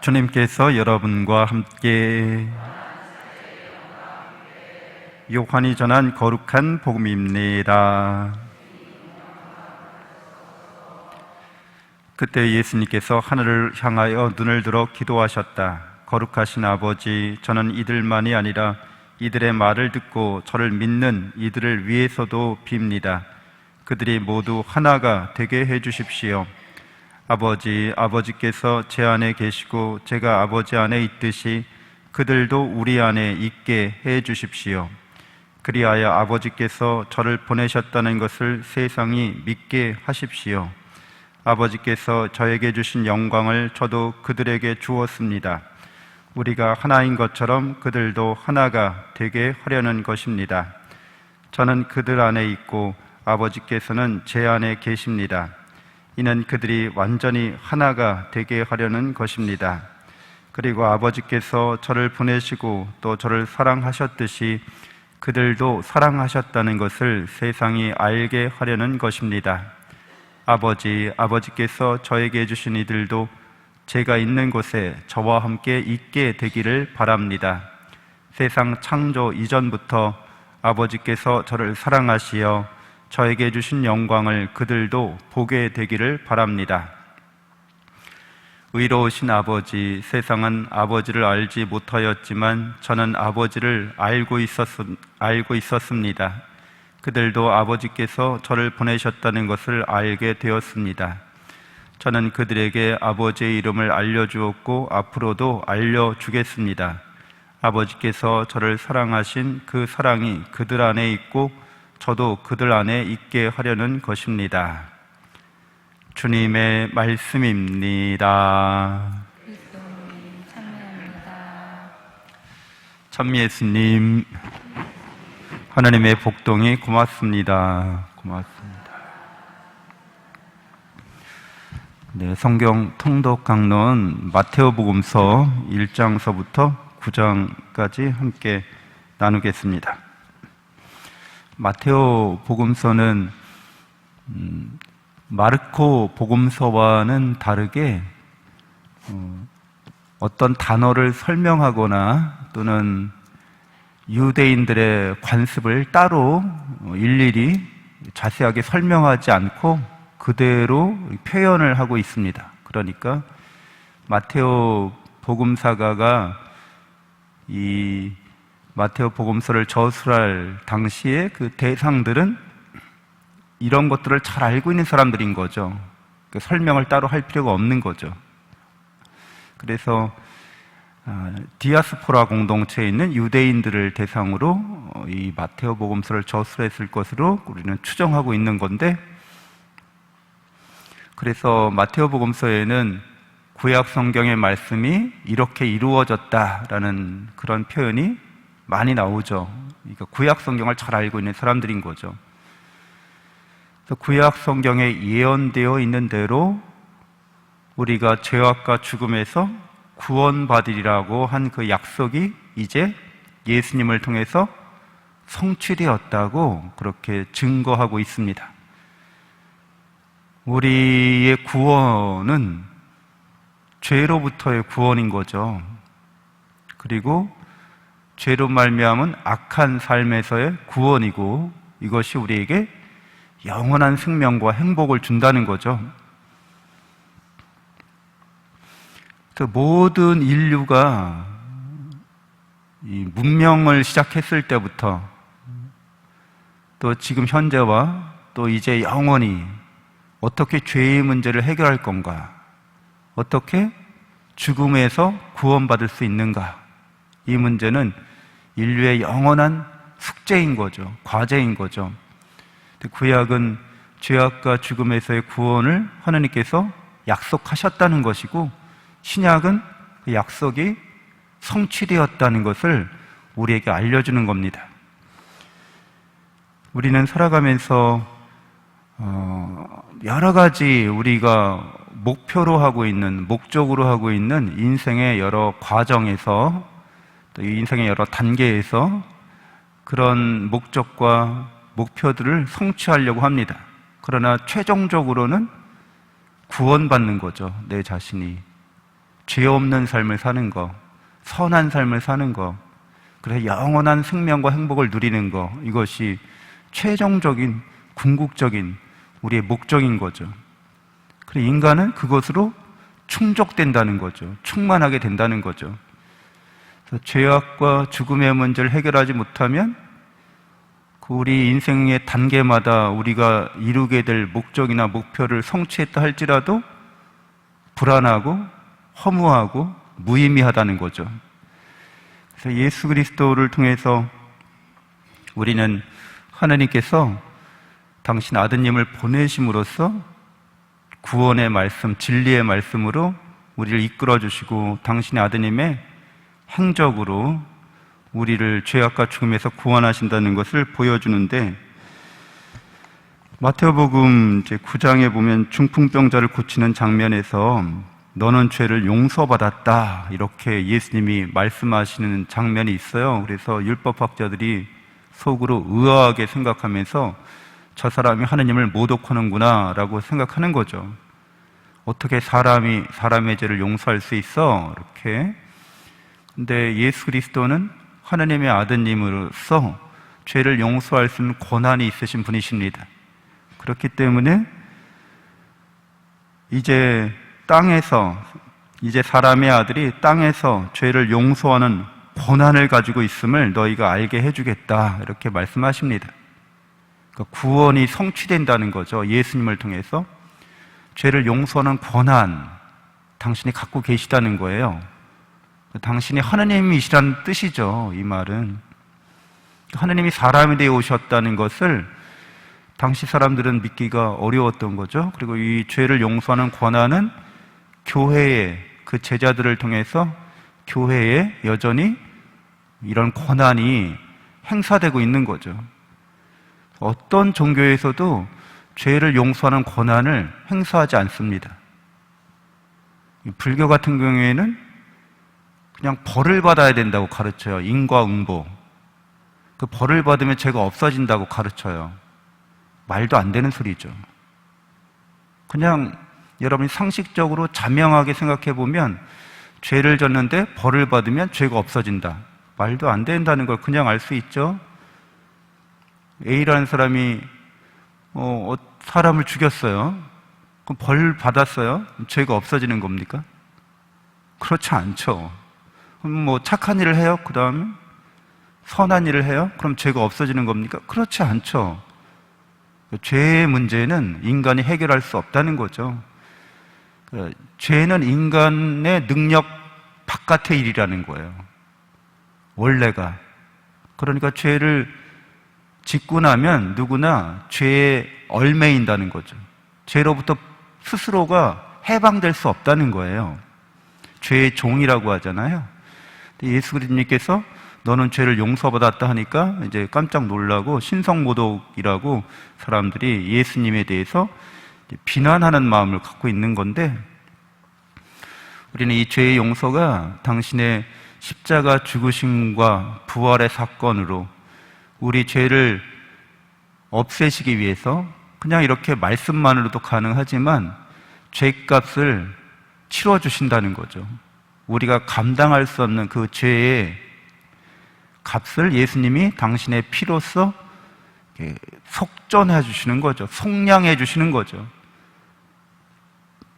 주님께서 여러분과 함께 요한이 전한 거룩한 복음입니다. 그때 예수님께서 하늘을 향하여 눈을 들어 기도하셨다. 거룩하신 아버지, 저는 이들만이 아니라 이들의 말을 듣고 저를 믿는 이들을 위해서도 빕니다. 그들이 모두 하나가 되게 해주십시오. 아버지께서 제 안에 계시고 제가 아버지 안에 있듯이 그들도 우리 안에 있게 해 주십시오. 그리하여 아버지께서 저를 보내셨다는 것을 세상이 믿게 하십시오. 아버지께서 저에게 주신 영광을 저도 그들에게 주었습니다. 우리가 하나인 것처럼 그들도 하나가 되게 하려는 것입니다. 저는 그들 안에 있고 아버지께서는 제 안에 계십니다. 이는 그들이 완전히 하나가 되게 하려는 것입니다. 그리고 아버지께서 저를 보내시고 또 저를 사랑하셨듯이 그들도 사랑하셨다는 것을 세상이 알게 하려는 것입니다. 아버지께서 저에게 주신 이들도 제가 있는 곳에 저와 함께 있게 되기를 바랍니다. 세상 창조 이전부터 아버지께서 저를 사랑하시어 저에게 주신 영광을 그들도 보게 되기를 바랍니다. 의로우신 아버지, 세상은 아버지를 알지 못하였지만 저는 아버지를 알고 있었습니다. 그들도 아버지께서 저를 보내셨다는 것을 알게 되었습니다. 저는 그들에게 아버지의 이름을 알려주었고 앞으로도 알려주겠습니다. 아버지께서 저를 사랑하신 그 사랑이 그들 안에 있고 저도 그들 안에 있게 하려는 것입니다. 주님의 말씀입니다. 참 예수님, 하나님의 복동이 고맙습니다. 고맙습니다. 네, 성경 통독 강론 마테오복음서 1장서부터 9장까지 함께 나누겠습니다. 마테오 복음서는 마르코 복음서와는 다르게 어떤 단어를 설명하거나 또는 유대인들의 관습을 따로 일일이 자세하게 설명하지 않고 그대로 표현을 하고 있습니다. 그러니까 마테오 복음사가가 이 마테오 복음서를 저술할 당시에 그 대상들은 이런 것들을 잘 알고 있는 사람들인 거죠. 설명을 따로 할 필요가 없는 거죠. 그래서 디아스포라 공동체에 있는 유대인들을 대상으로 이 마테오 복음서를 저술했을 것으로 우리는 추정하고 있는 건데, 그래서 마테오 복음서에는 구약 성경의 말씀이 이렇게 이루어졌다라는 그런 표현이 많이 나오죠. 그러니까 구약 성경을 잘 알고 있는 사람들인 거죠. 그래서 구약 성경에 예언되어 있는 대로 우리가 죄악과 죽음에서 구원받으리라고 한 그 약속이 이제 예수님을 통해서 성취되었다고 그렇게 증거하고 있습니다. 우리의 구원은 죄로부터의 구원인 거죠. 그리고 죄로 말미암은 악한 삶에서의 구원이고, 이것이 우리에게 영원한 생명과 행복을 준다는 거죠. 모든 인류가 이 문명을 시작했을 때부터 또 지금 현재와 또 이제 영원히 어떻게 죄의 문제를 해결할 건가, 어떻게 죽음에서 구원받을 수 있는가, 이 문제는 인류의 영원한 숙제인 거죠. 과제인 거죠. 구약은 죄악과 죽음에서의 구원을 하나님께서 약속하셨다는 것이고, 신약은 그 약속이 성취되었다는 것을 우리에게 알려주는 겁니다. 우리는 살아가면서 여러 가지 우리가 목표로 하고 있는, 목적으로 하고 있는 인생의 여러 과정에서, 또 인생의 여러 단계에서 그런 목적과 목표들을 성취하려고 합니다. 그러나 최종적으로는 구원받는 거죠. 내 자신이 죄 없는 삶을 사는 거, 선한 삶을 사는 거, 그래서 영원한 생명과 행복을 누리는 거, 이것이 최종적인 궁극적인 우리의 목적인 거죠. 그래서 인간은 그것으로 충족된다는 거죠. 충만하게 된다는 거죠. 그래서 죄악과 죽음의 문제를 해결하지 못하면 우리 인생의 단계마다 우리가 이루게 될 목적이나 목표를 성취했다 할지라도 불안하고 허무하고 무의미하다는 거죠. 그래서 예수 그리스도를 통해서 우리는 하나님께서 당신 아드님을 보내심으로써 구원의 말씀, 진리의 말씀으로 우리를 이끌어 주시고 당신의 아드님의 행적으로 우리를 죄악과 죽음에서 구원하신다는 것을 보여주는데, 마태복음 9장에 보면 중풍병자를 고치는 장면에서 너는 죄를 용서받았다 이렇게 예수님이 말씀하시는 장면이 있어요. 그래서 율법학자들이 속으로 의아하게 생각하면서 저 사람이 하느님을 모독하는구나 라고 생각하는 거죠. 어떻게 사람이 사람의 죄를 용서할 수 있어? 이렇게. 근데 예수 그리스도는 하느님의 아드님으로서 죄를 용서할 수 있는 권한이 있으신 분이십니다. 그렇기 때문에 이제 사람의 아들이 땅에서 죄를 용서하는 권한을 가지고 있음을 너희가 알게 해주겠다 이렇게 말씀하십니다. 그러니까 구원이 성취된다는 거죠. 예수님을 통해서 죄를 용서하는 권한 당신이 갖고 계시다는 거예요. 당신이 하느님이시라는 뜻이죠. 이 말은 하느님이 사람이 되어 오셨다는 것을 당시 사람들은 믿기가 어려웠던 거죠. 그리고 이 죄를 용서하는 권한은 교회에, 그 제자들을 통해서 교회에 여전히 이런 권한이 행사되고 있는 거죠. 어떤 종교에서도 죄를 용서하는 권한을 행사하지 않습니다. 불교 같은 경우에는 그냥 벌을 받아야 된다고 가르쳐요. 인과응보. 그 벌을 받으면 죄가 없어진다고 가르쳐요. 말도 안 되는 소리죠. 그냥 여러분이 상식적으로 자명하게 생각해 보면 죄를 졌는데 벌을 받으면 죄가 없어진다. 말도 안 된다는 걸 그냥 알 수 있죠. A라는 사람이 사람을 죽였어요. 그럼 벌 받았어요? 죄가 없어지는 겁니까? 그렇지 않죠. 그럼 착한 일을 해요? 그 다음에 선한 일을 해요? 그럼 죄가 없어지는 겁니까? 그렇지 않죠. 죄의 문제는 인간이 해결할 수 없다는 거죠. 죄는 인간의 능력 바깥의 일이라는 거예요. 원래가. 그러니까 죄를 짓고 나면 누구나 죄에 얽매인다는 거죠. 죄로부터 스스로가 해방될 수 없다는 거예요. 죄의 종이라고 하잖아요. 예수 그리스도님께서 너는 죄를 용서받았다 하니까 이제 깜짝 놀라고 신성모독이라고 사람들이 예수님에 대해서 비난하는 마음을 갖고 있는 건데, 우리는 이 죄의 용서가 당신의 십자가 죽으심과 부활의 사건으로 우리 죄를 없애시기 위해서 그냥 이렇게 말씀만으로도 가능하지만 죄값을 치러주신다는 거죠. 우리가 감당할 수 없는 그 죄의 값을 예수님이 당신의 피로써 속전해 주시는 거죠. 속량해 주시는 거죠.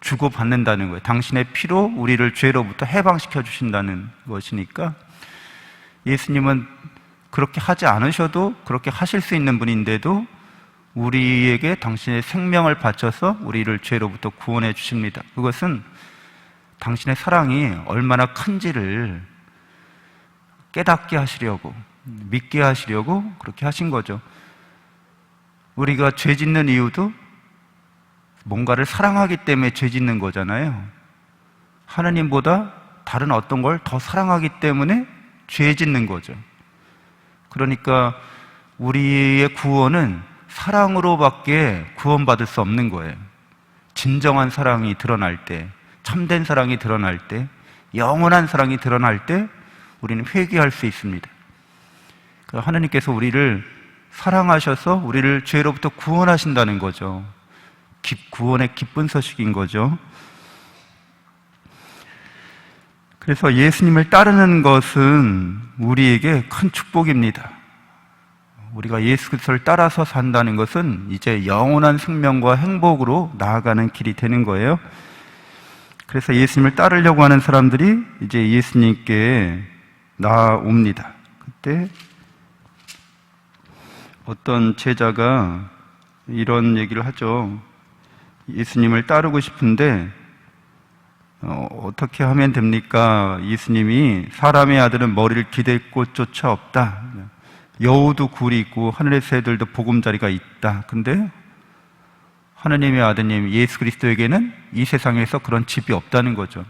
주고받는다는 거예요. 당신의 피로 우리를 죄로부터 해방시켜 주신다는 것이니까, 예수님은 그렇게 하지 않으셔도 그렇게 하실 수 있는 분인데도 우리에게 당신의 생명을 바쳐서 우리를 죄로부터 구원해 주십니다. 그것은 당신의 사랑이 얼마나 큰지를 깨닫게 하시려고, 믿게 하시려고 그렇게 하신 거죠. 우리가 죄 짓는 이유도 뭔가를 사랑하기 때문에 죄 짓는 거잖아요. 하나님보다 다른 어떤 걸 더 사랑하기 때문에 죄 짓는 거죠. 그러니까 우리의 구원은 사랑으로밖에 구원받을 수 없는 거예요. 진정한 사랑이 드러날 때, 참된 사랑이 드러날 때, 영원한 사랑이 드러날 때 우리는 회개할 수 있습니다. 하나님께서 우리를 사랑하셔서 우리를 죄로부터 구원하신다는 거죠. 구원의 기쁜 소식인 거죠. 그래서 예수님을 따르는 것은 우리에게 큰 축복입니다. 우리가 예수 그리스도를 따라서 산다는 것은 이제 영원한 생명과 행복으로 나아가는 길이 되는 거예요. 그래서 예수님을 따르려고 하는 사람들이 이제 예수님께 나옵니다. 그때 어떤 제자가 이런 얘기를 하죠. 예수님을 따르고 싶은데 어떻게 하면 됩니까? 예수님이 사람의 아들은 머리를 기댈 곳조차 없다. 여우도 굴이 있고 하늘의 새들도 보금자리가 있다. 근데 하느님의 아드님 예수 그리스도에게는 이 세상에서 그런 집이 없다는 거죠.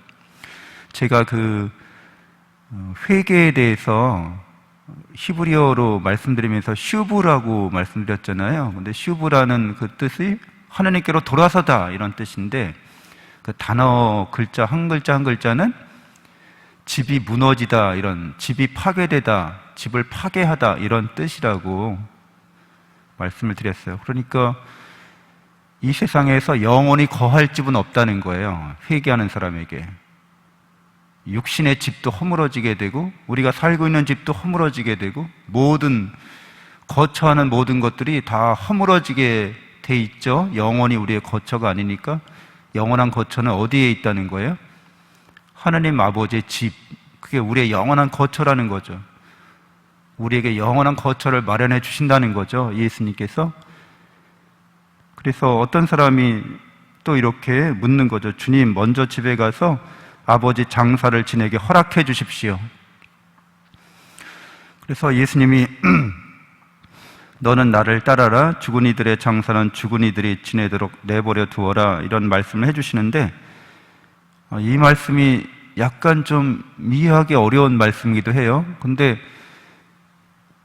제가 그 회개에 대해서 히브리어로 말씀드리면서 슈브라고 말씀드렸잖아요. 근데 슈브라는 그 뜻이 하느님께로 돌아서다 이런 뜻인데, 그 단어 글자 한 글자 한 글자는 집이 무너지다, 이런 집이 파괴되다, 집을 파괴하다 이런 뜻이라고 말씀을 드렸어요. 그러니까 이 세상에서 영원히 거할 집은 없다는 거예요. 회개하는 사람에게. 육신의 집도 허물어지게 되고 우리가 살고 있는 집도 허물어지게 되고 모든 거처하는 모든 것들이 다 허물어지게 돼 있죠. 영원히 우리의 거처가 아니니까. 영원한 거처는 어디에 있다는 거예요? 하나님 아버지의 집, 그게 우리의 영원한 거처라는 거죠. 우리에게 영원한 거처를 마련해 주신다는 거죠, 예수님께서. 그래서 어떤 사람이 또 이렇게 묻는 거죠. 주님, 먼저 집에 가서 아버지 장사를 지내게 허락해 주십시오. 그래서 예수님이 너는 나를 따라라, 죽은 이들의 장사는 죽은 이들이 지내도록 내버려 두어라, 이런 말씀을 해주시는데, 이 말씀이 약간 좀 이해하기 어려운 말씀이기도 해요. 근데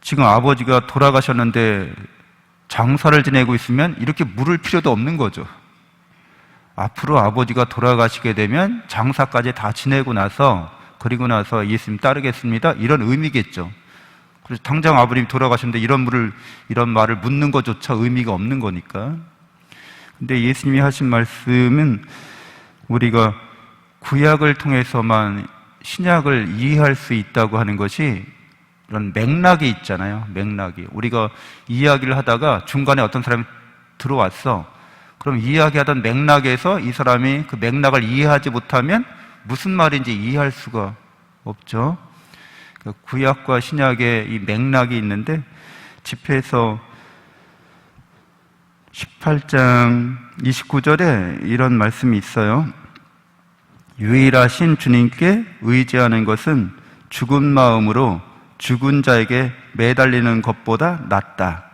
지금 아버지가 돌아가셨는데 장사를 지내고 있으면 이렇게 물을 필요도 없는 거죠. 앞으로 아버지가 돌아가시게 되면 장사까지 다 지내고 나서, 그리고 나서 예수님 따르겠습니다, 이런 의미겠죠. 그래서 당장 아버님이 돌아가셨는데 이런 말을 묻는 것조차 의미가 없는 거니까. 근데 예수님이 하신 말씀은 우리가 구약을 통해서만 신약을 이해할 수 있다고 하는 것이 이런 맥락이 있잖아요. 맥락이. 우리가 이야기를 하다가 중간에 어떤 사람이 들어왔어. 그럼 이야기하던 맥락에서 이 사람이 그 맥락을 이해하지 못하면 무슨 말인지 이해할 수가 없죠. 구약과 신약의 이 맥락이 있는데, 집회에서 18장 29절에 이런 말씀이 있어요. 유일하신 주님께 의지하는 것은 죽은 마음으로 죽은 자에게 매달리는 것보다 낫다.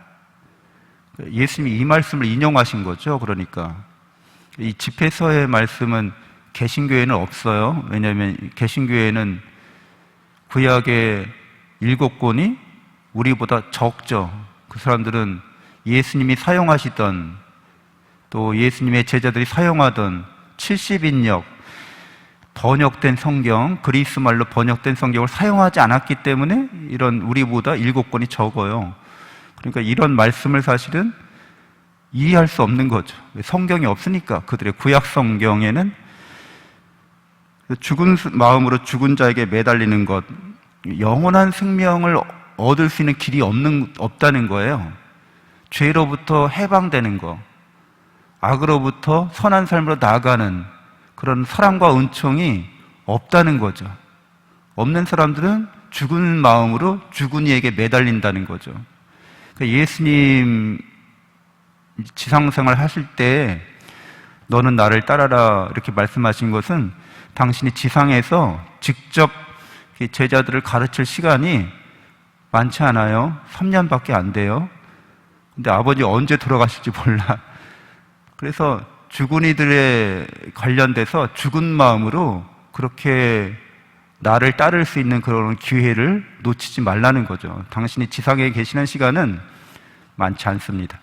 예수님이 이 말씀을 인용하신 거죠. 그러니까 이 집회서의 말씀은 개신교회는 없어요. 왜냐하면 개신교회는 구약의 7권이 우리보다 적죠. 그 사람들은 예수님이 사용하시던, 또 예수님의 제자들이 사용하던 70인역 번역된 성경, 그리스 말로 번역된 성경을 사용하지 않았기 때문에 이런 우리보다 7권이 적어요. 그러니까 이런 말씀을 사실은 이해할 수 없는 거죠. 성경이 없으니까. 그들의 구약 성경에는 죽은 마음으로 죽은 자에게 매달리는 것, 영원한 생명을 얻을 수 있는 길이 없다는 거예요. 죄로부터 해방되는 것, 악으로부터 선한 삶으로 나아가는 그런 사랑과 은총이 없다는 거죠. 없는 사람들은 죽은 마음으로 죽은 이에게 매달린다는 거죠. 예수님 지상생활 하실 때 너는 나를 따라라 이렇게 말씀하신 것은 당신이 지상에서 직접 제자들을 가르칠 시간이 많지 않아요. 3년밖에 안 돼요. 근데 아버지 언제 돌아가실지 몰라. 그래서 죽은 이들에 관련돼서 죽은 마음으로 그렇게 나를 따를 수 있는 그런 기회를 놓치지 말라는 거죠. 당신이 지상에 계시는 시간은 많지 않습니다.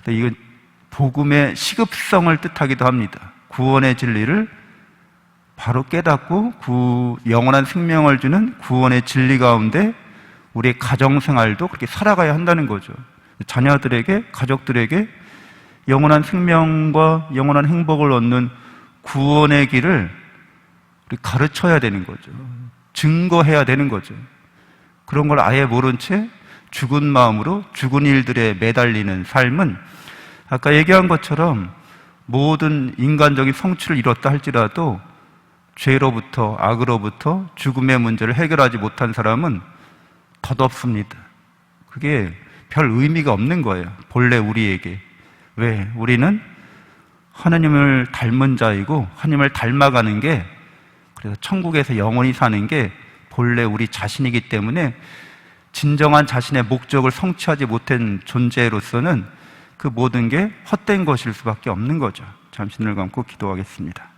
이건 복음의 시급성을 뜻하기도 합니다. 구원의 진리를 바로 깨닫고 영원한 생명을 주는 구원의 진리 가운데 우리의 가정생활도 그렇게 살아가야 한다는 거죠. 자녀들에게, 가족들에게 영원한 생명과 영원한 행복을 얻는 구원의 길을 가르쳐야 되는 거죠. 증거해야 되는 거죠. 그런 걸 아예 모른 채 죽은 마음으로 죽은 일들에 매달리는 삶은 아까 얘기한 것처럼 모든 인간적인 성취를 이뤘다 할지라도 죄로부터, 악으로부터 죽음의 문제를 해결하지 못한 사람은 덧없습니다. 그게 별 의미가 없는 거예요. 본래 우리에게. 왜? 우리는 하나님을 닮은 자이고 하나님을 닮아가는 게, 그래서 천국에서 영원히 사는 게 본래 우리 자신이기 때문에 진정한 자신의 목적을 성취하지 못한 존재로서는 그 모든 게 헛된 것일 수밖에 없는 거죠. 잠시 눈을 감고 기도하겠습니다.